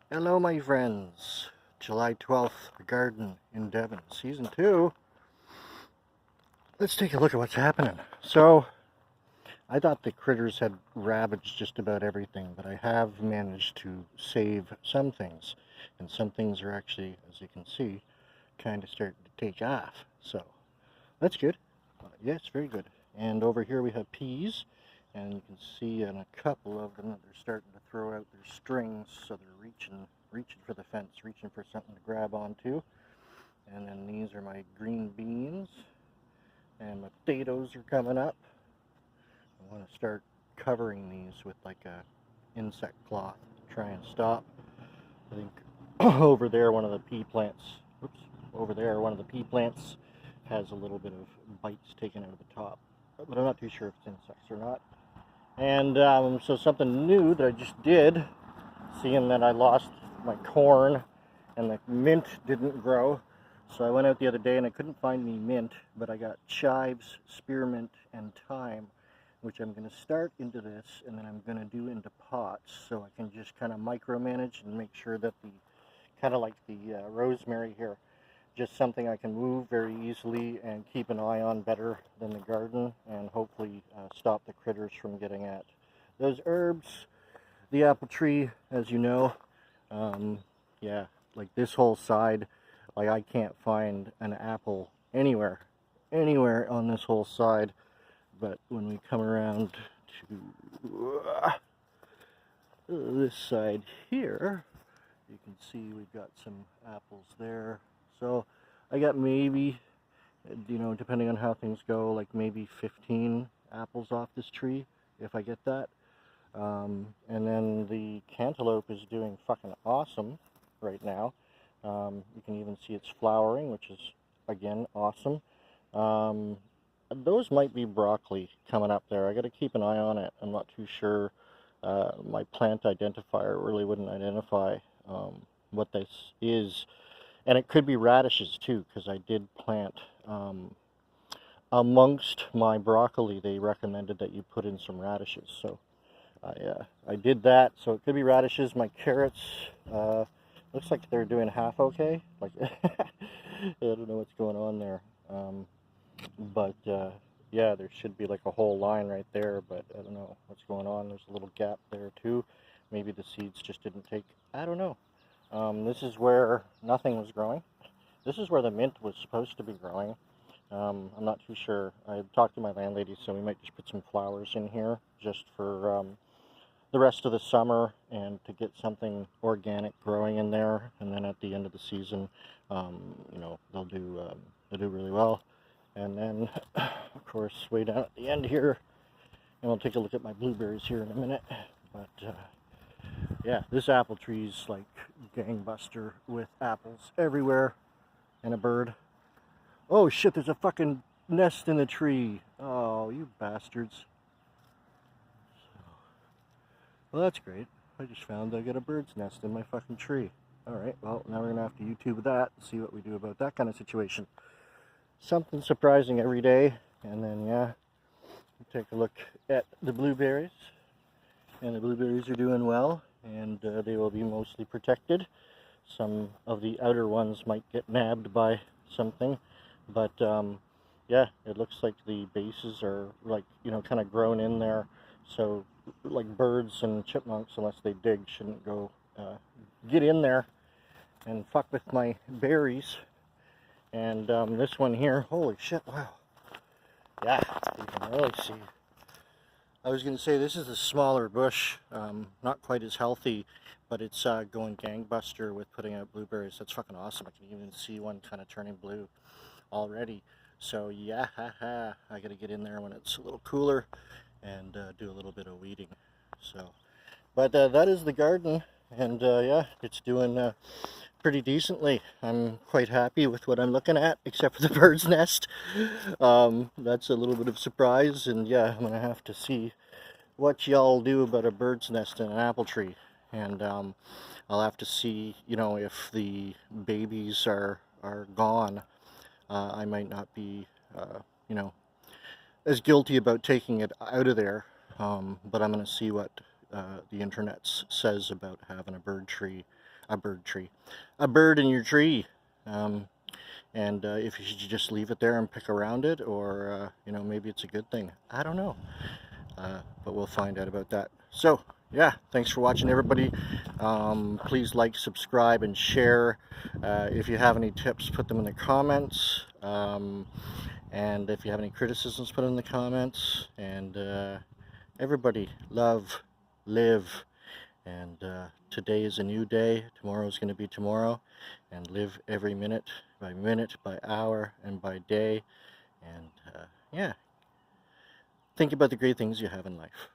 Hello my friends, July 12th, the garden in Devon, season 2. Let's take a look at what's happening. So, I thought the critters had ravaged just about everything, but I have managed to save some things. And some things are actually, as you can see, kind of starting to take off. So, that's good. Yes, very good. And over here we have peas, and you can see in a couple of them that they're starting to throw out their strings, so they're reaching for the fence, reaching for something to grab onto. And then these are my green beans, and my potatoes are coming up. I want to start covering these with like a insect cloth to try and stop. I think over there one of the pea plants, has a little bit of bites taken out of the top, but I'm not too sure if it's insects or not. And so something new that I just did, seeing that I lost my corn and the mint didn't grow, so I went out the other day and I couldn't find any mint, but I got chives, spearmint, and thyme, which I'm going to start into this, and then I'm going to do into pots, so I can just kind of micromanage and make sure that the, kind of like the rosemary here, just something I can move very easily and keep an eye on better than the garden, and hopefully stop the critters from getting at those herbs. The apple tree, as you know, yeah, like this whole side, like I can't find an apple anywhere on this whole side. But when we come around to this side here, you can see we've got some apples there. So I got maybe, depending on how things go, like maybe 15 apples off this tree, if I get that. And then the cantaloupe is doing fucking awesome right now. You can even see it's flowering, which is, again, awesome. Those might be broccoli coming up there. I got to keep an eye on it. I'm not too sure. My plant identifier really wouldn't identify what this is. And it could be radishes too, because I did plant amongst my broccoli. They recommended that you put in some radishes, so I did that. So it could be radishes. My carrots looks like they're doing half okay. Like I don't know what's going on there, but yeah, there should be like a whole line right there, but I don't know what's going on. There's a little gap there too. Maybe the seeds just didn't take. I don't know. This is where nothing was growing. This is where the mint was supposed to be growing. I'm not too sure. I talked to my landlady, so we might just put some flowers in here just for the rest of the summer and to get something organic growing in there. And then at the end of the season, they'll do really well. And then, of course, way down at the end here, and we'll take a look at my blueberries here in a minute. But yeah, this apple tree's like gangbuster with apples everywhere and a bird. Oh shit, there's a fucking nest in the tree. Oh, you bastards. Well, that's great. I just found I got a bird's nest in my fucking tree. Alright, well, now we're gonna have to YouTube that and see what we do about that kind of situation. Something surprising every day. And then, yeah, take a look at the blueberries. And the blueberries are doing well, and they will be mostly protected. Some of the outer ones might get nabbed by something, but yeah, it looks like the bases are like, kind of grown in there, so like birds and chipmunks, unless they dig, shouldn't go get in there and fuck with my berries. And this one here, holy shit, wow, yeah, you can really see. I was going to say this is a smaller bush, not quite as healthy, but it's going gangbuster with putting out blueberries. That's fucking awesome. I can even see one kind of turning blue already. So yeah, I got to get in there when it's a little cooler and do a little bit of weeding. So, but that is the garden, and yeah, it's doing pretty decently. I'm quite happy with what I'm looking at, except for the bird's nest. That's a little bit of surprise, and yeah, I'm gonna have to see what y'all do about a bird's nest in an apple tree, and I'll have to see, if the babies are gone. I might not be, as guilty about taking it out of there, but I'm gonna see what the internet says about having a bird tree a bird in your tree. And if you should just leave it there and pick around it, or you know, maybe it's a good thing. I don't know, but we'll find out about that. So yeah, thanks for watching, everybody. Please like, subscribe, and share. If you have any tips, put them in the comments. And if you have any criticisms, put them in the comments. And everybody, love, live. And today is a new day. Tomorrow is going to be tomorrow. And live every minute, by hour, and by day. And yeah, think about the great things you have in life.